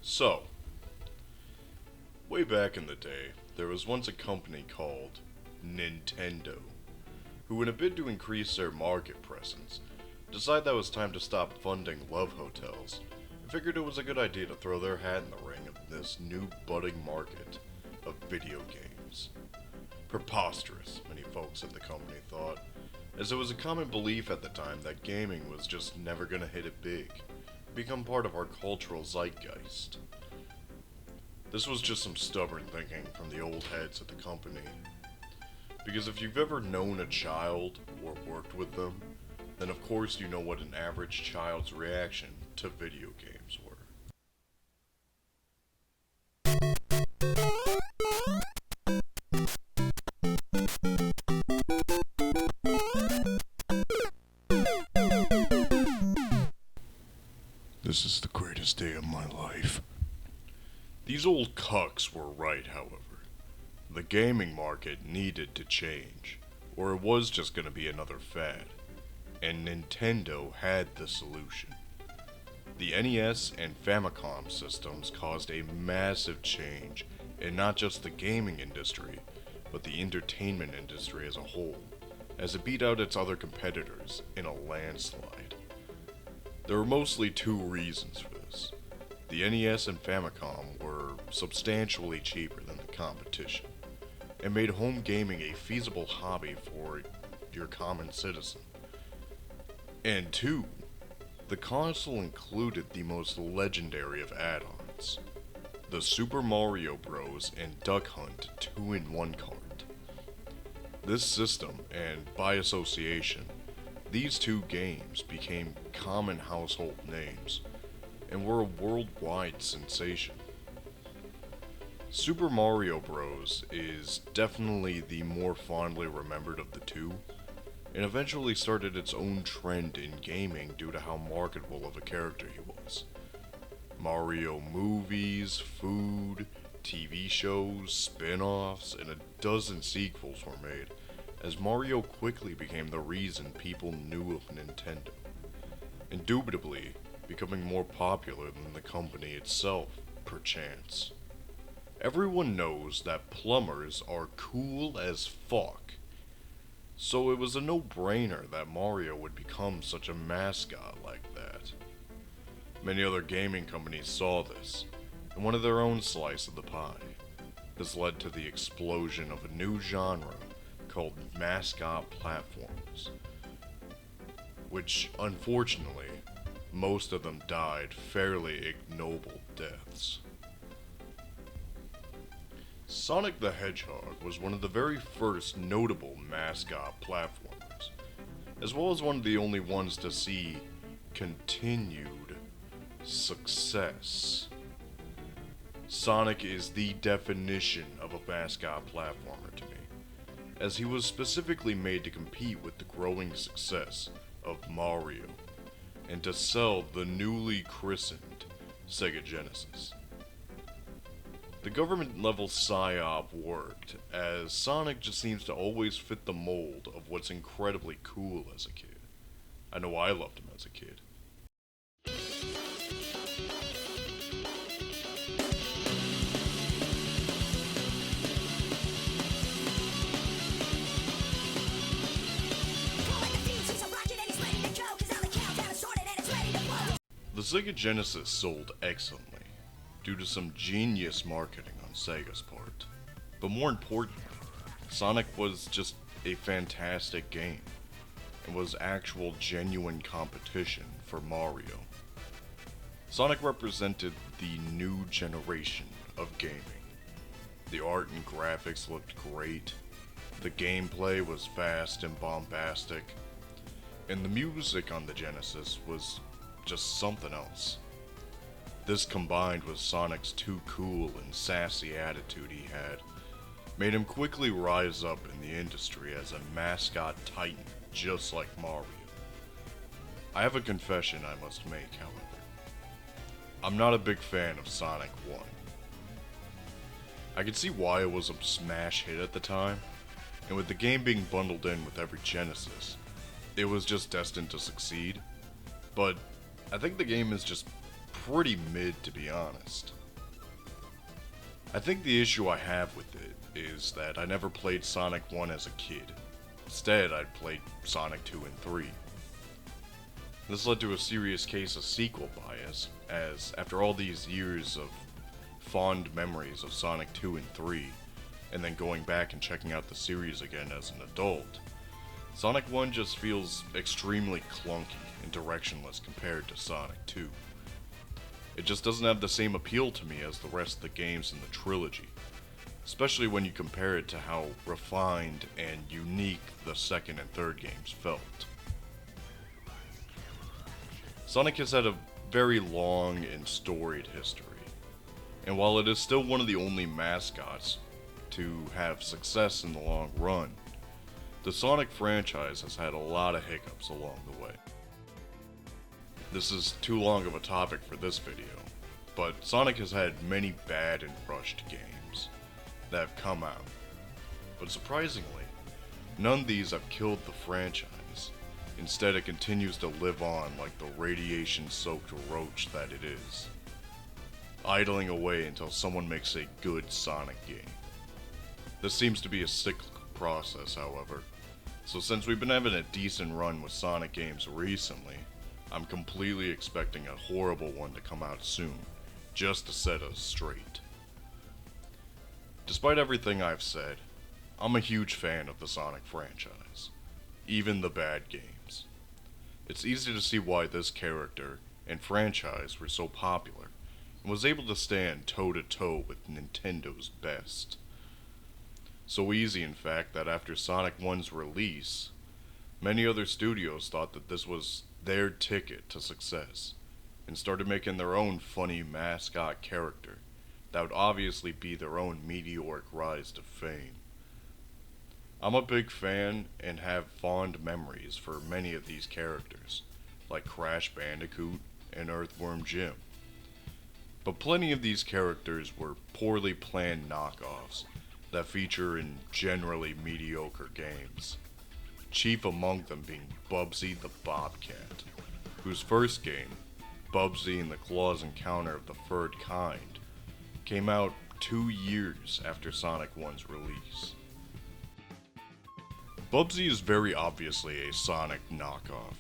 So, way back in the day, there was once a company called Nintendo, who in a bid to increase their market presence, decided that it was time to stop funding love hotels, and figured it was a good idea to throw their hat in the ring of this new budding market of video games. Preposterous, many folks at the company thought, as it was a common belief at the time that gaming was just never gonna hit it big, become part of our cultural zeitgeist. This was just some stubborn thinking from the old heads at the company. Because if you've ever known a child or worked with them, then of course you know what an average child's reaction to video games were. This is the greatest day of my life. These old cucks were right, however. The gaming market needed to change, or it was just gonna be another fad. And Nintendo had the solution. The NES and Famicom systems caused a massive change in not just the gaming industry, but the entertainment industry as a whole, as it beat out its other competitors in a landslide. There were mostly two reasons for this. The NES and Famicom were substantially cheaper than the competition, and made home gaming a feasible hobby for your common citizen. And two, the console included the most legendary of add-ons, the Super Mario Bros. And Duck Hunt 2-in-1 cart. This system, and by association, these two games became common household names, and were a worldwide sensation. Super Mario Bros. Is definitely the more fondly remembered of the two, and eventually started its own trend in gaming due to how marketable of a character he was. Mario movies, food, TV shows, spin-offs, and a dozen sequels were made, as Mario quickly became the reason people knew of Nintendo, indubitably becoming more popular than the company itself, perchance. Everyone knows that plumbers are cool as fuck, so it was a no-brainer that Mario would become such a mascot like that. Many other gaming companies saw this, and wanted their own slice of the pie. This led to the explosion of a new genre called Mascot platforms, which, unfortunately, most of them died fairly ignoble deaths. Sonic the Hedgehog was one of the very first notable Mascot platformers, as well as one of the only ones to see continued success. Sonic is the definition of a Mascot platformer to me, as he was specifically made to compete with the growing success of Mario, and to sell the newly christened Sega Genesis. The government-level PSYOP worked, as Sonic just seems to always fit the mold of what's incredibly cool as a kid. I know I loved him as a kid. The Sega Genesis sold excellently, due to some genius marketing on Sega's part. But more importantly, Sonic was just a fantastic game, and was actual genuine competition for Mario. Sonic represented the new generation of gaming. The art and graphics looked great, the gameplay was fast and bombastic, and the music on the Genesis was just something else. This, combined with Sonic's too cool and sassy attitude he had, made him quickly rise up in the industry as a mascot titan, just like Mario. I have a confession I must make, however. I'm not a big fan of Sonic 1. I could see why it was a smash hit at the time, and with the game being bundled in with every Genesis, it was just destined to succeed, but I think the game is just pretty mid, to be honest. I think the issue I have with it is that I never played Sonic 1 as a kid. Instead, I played Sonic 2 and 3. This led to a serious case of sequel bias, as after all these years of fond memories of Sonic 2 and 3, and then going back and checking out the series again as an adult, Sonic 1 just feels extremely clunky and directionless compared to Sonic 2. It just doesn't have the same appeal to me as the rest of the games in the trilogy, especially when you compare it to how refined and unique the second and third games felt. Sonic has had a very long and storied history, and while it is still one of the only mascots to have success in the long run, the Sonic franchise has had a lot of hiccups along the way. This is too long of a topic for this video, but Sonic has had many bad and rushed games that have come out, but surprisingly, none of these have killed the franchise. Instead, it continues to live on like the radiation-soaked roach that it is, idling away until someone makes a good Sonic game. This seems to be a cyclical process, however, so since we've been having a decent run with Sonic games recently, I'm completely expecting a horrible one to come out soon, just to set us straight. Despite everything I've said, I'm a huge fan of the Sonic franchise, even the bad games. It's easy to see why this character and franchise were so popular, and was able to stand toe-to-toe with Nintendo's best. So easy, in fact, that after Sonic 1's release, many other studios thought that this was their ticket to success, and started making their own funny mascot character that would obviously be their own meteoric rise to fame. I'm a big fan and have fond memories for many of these characters, like Crash Bandicoot and Earthworm Jim. But plenty of these characters were poorly planned knockoffs that feature in generally mediocre games. Chief among them being Bubsy the Bobcat, whose first game, Bubsy and the Claw's Encounter of the Third Kind, came out 2 years after Sonic 1's release. Bubsy is very obviously a Sonic knockoff,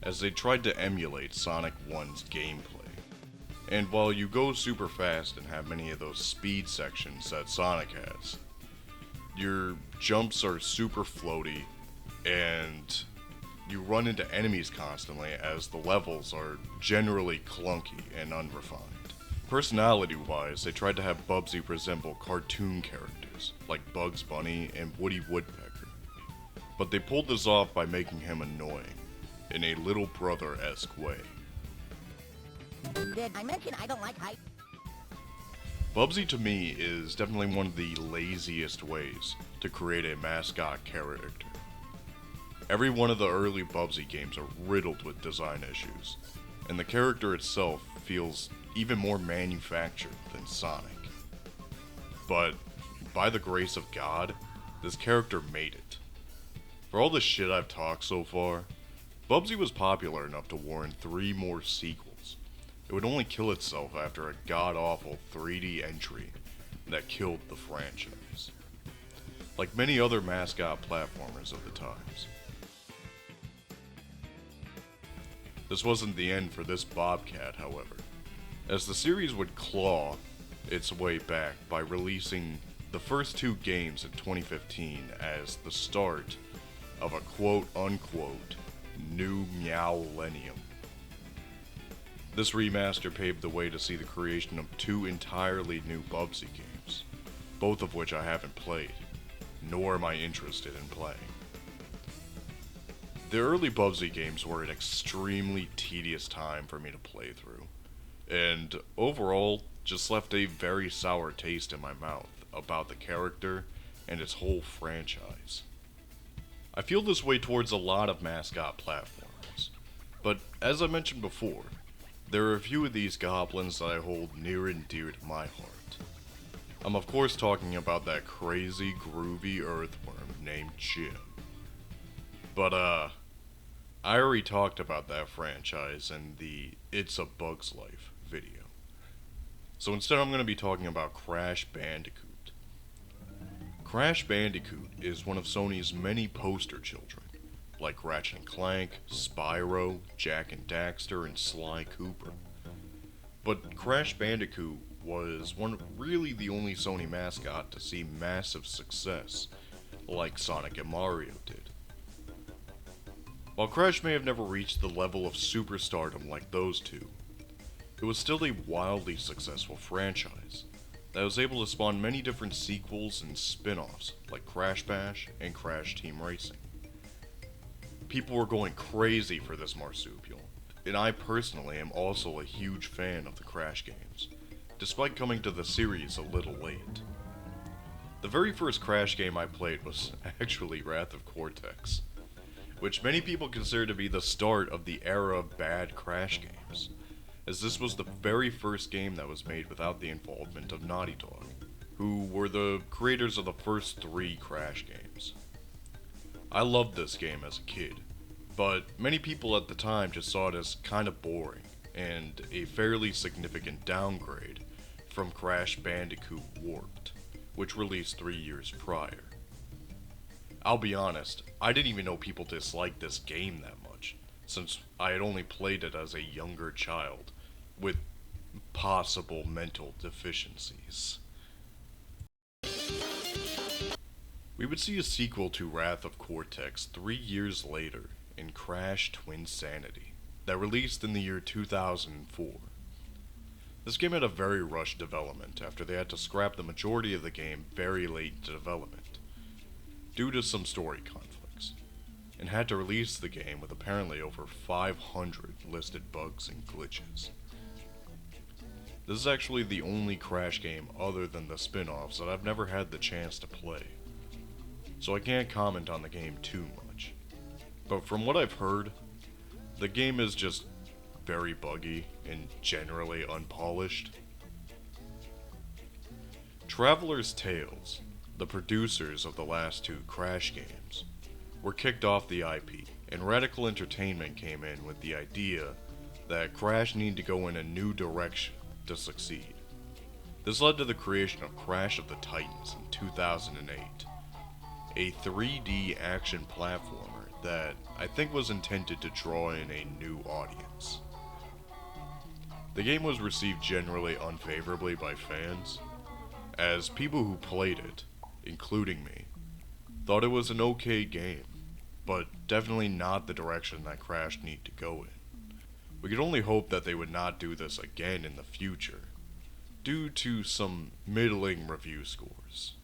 as they tried to emulate Sonic 1's gameplay. And while you go super fast and have many of those speed sections that Sonic has, your jumps are super floaty, and you run into enemies constantly as the levels are generally clunky and unrefined. Personality-wise, they tried to have Bubsy resemble cartoon characters like Bugs Bunny and Woody Woodpecker, but they pulled this off by making him annoying in a little brother-esque way. Did I mention I don't like height? Bubsy to me is definitely one of the laziest ways to create a mascot character. Every one of the early Bubsy games are riddled with design issues, and the character itself feels even more manufactured than Sonic. But, by the grace of God, this character made it. For all the shit I've talked so far, Bubsy was popular enough to warrant 3 more sequels. It would only kill itself after a god-awful 3D entry that killed the franchise, like many other mascot platformers of the times. This wasn't the end for this Bobcat, however, as the series would claw its way back by releasing the first 2 games in 2015 as the start of a quote-unquote new Meowlennium. This remaster paved the way to see the creation of 2 entirely new Bubsy games, both of which I haven't played, nor am I interested in playing. The early Bubsy games were an extremely tedious time for me to play through, and overall just left a very sour taste in my mouth about the character and its whole franchise. I feel this way towards a lot of mascot platforms, but as I mentioned before, there are a few of these goblins that I hold near and dear to my heart. I'm of course talking about that crazy, groovy earthworm named Jim. But I already talked about that franchise in the It's a Bug's Life video. So instead I'm going to be talking about Crash Bandicoot. Crash Bandicoot is one of Sony's many poster children, like Ratchet and Clank, Spyro, Jak and Daxter, and Sly Cooper. But Crash Bandicoot was really the only Sony mascot to see massive success, like Sonic and Mario did. While Crash may have never reached the level of superstardom like those two, it was still a wildly successful franchise that was able to spawn many different sequels and spin-offs like Crash Bash and Crash Team Racing. People were going crazy for this marsupial, and I personally am also a huge fan of the Crash games, despite coming to the series a little late. The very first Crash game I played was actually Wrath of Cortex, which many people consider to be the start of the era of bad Crash games, as this was the very first game that was made without the involvement of Naughty Dog, who were the creators of the first 3 Crash games. I loved this game as a kid, but many people at the time just saw it as kinda boring, and a fairly significant downgrade from Crash Bandicoot Warped, which released 3 years prior. I'll be honest, I didn't even know people disliked this game that much, since I had only played it as a younger child, with possible mental deficiencies. We would see a sequel to Wrath of Cortex 3 years later in Crash Twinsanity, that released in the year 2004. This game had a very rushed development after they had to scrap the majority of the game very late into development, due to some story conflicts, and had to release the game with apparently over 500 listed bugs and glitches. This is actually the only Crash game other than the spin-offs that I've never had the chance to play, so I can't comment on the game too much. But from what I've heard, the game is just very buggy and generally unpolished. Traveler's Tales, the producers of the last 2 Crash games, were kicked off the IP, and Radical Entertainment came in with the idea that Crash needed to go in a new direction to succeed. This led to the creation of Crash of the Titans in 2008, a 3D action platformer that I think was intended to draw in a new audience. The game was received generally unfavorably by fans, as people who played it, including me, thought it was an okay game, but definitely not the direction that Crash needed to go in. We could only hope that they would not do this again in the future, due to some middling review scores.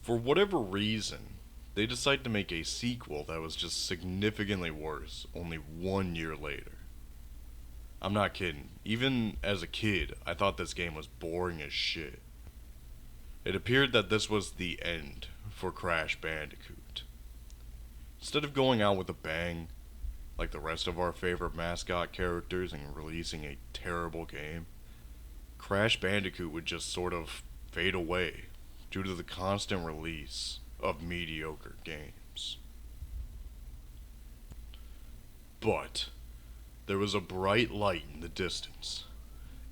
For whatever reason, they decided to make a sequel that was just significantly worse only 1 year later. I'm not kidding. Even as a kid, I thought this game was boring as shit. It appeared that this was the end for Crash Bandicoot. Instead of going out with a bang, like the rest of our favorite mascot characters, and releasing a terrible game, Crash Bandicoot would just sort of fade away due to the constant release of mediocre games. But there was a bright light in the distance.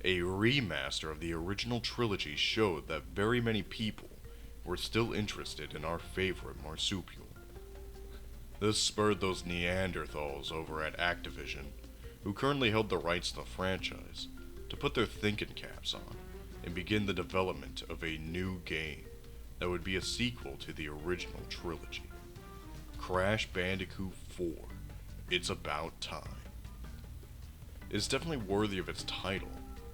A remaster of the original trilogy showed that very many people were still interested in our favorite marsupial. This spurred those Neanderthals over at Activision, who currently held the rights to the franchise, to put their thinking caps on and begin the development of a new game that would be a sequel to the original trilogy. Crash Bandicoot 4, It's About Time. It's definitely worthy of its title,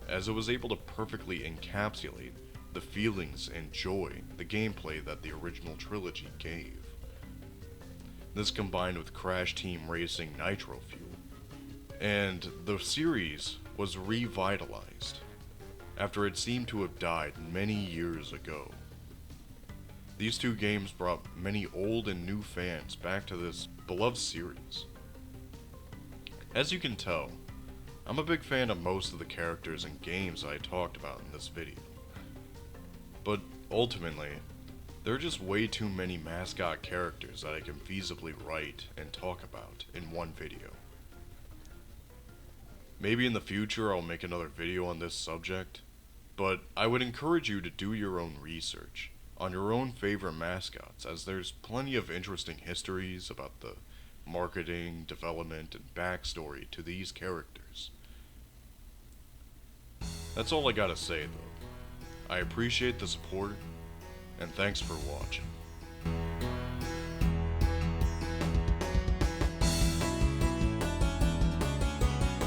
as it was able to perfectly encapsulate the feelings and joy the gameplay that the original trilogy gave. This combined with Crash Team Racing Nitro Fuel, and the series was revitalized after it seemed to have died many years ago. These 2 games brought many old and new fans back to this beloved series. As you can tell, I'm a big fan of most of the characters and games I talked about in this video. But ultimately, there are just way too many mascot characters that I can feasibly write and talk about in one video. Maybe in the future I'll make another video on this subject, but I would encourage you to do your own research on your own favorite mascots, as there's plenty of interesting histories about the marketing, development, and backstory to these characters. That's all I gotta say though. I appreciate the support, and thanks for watching.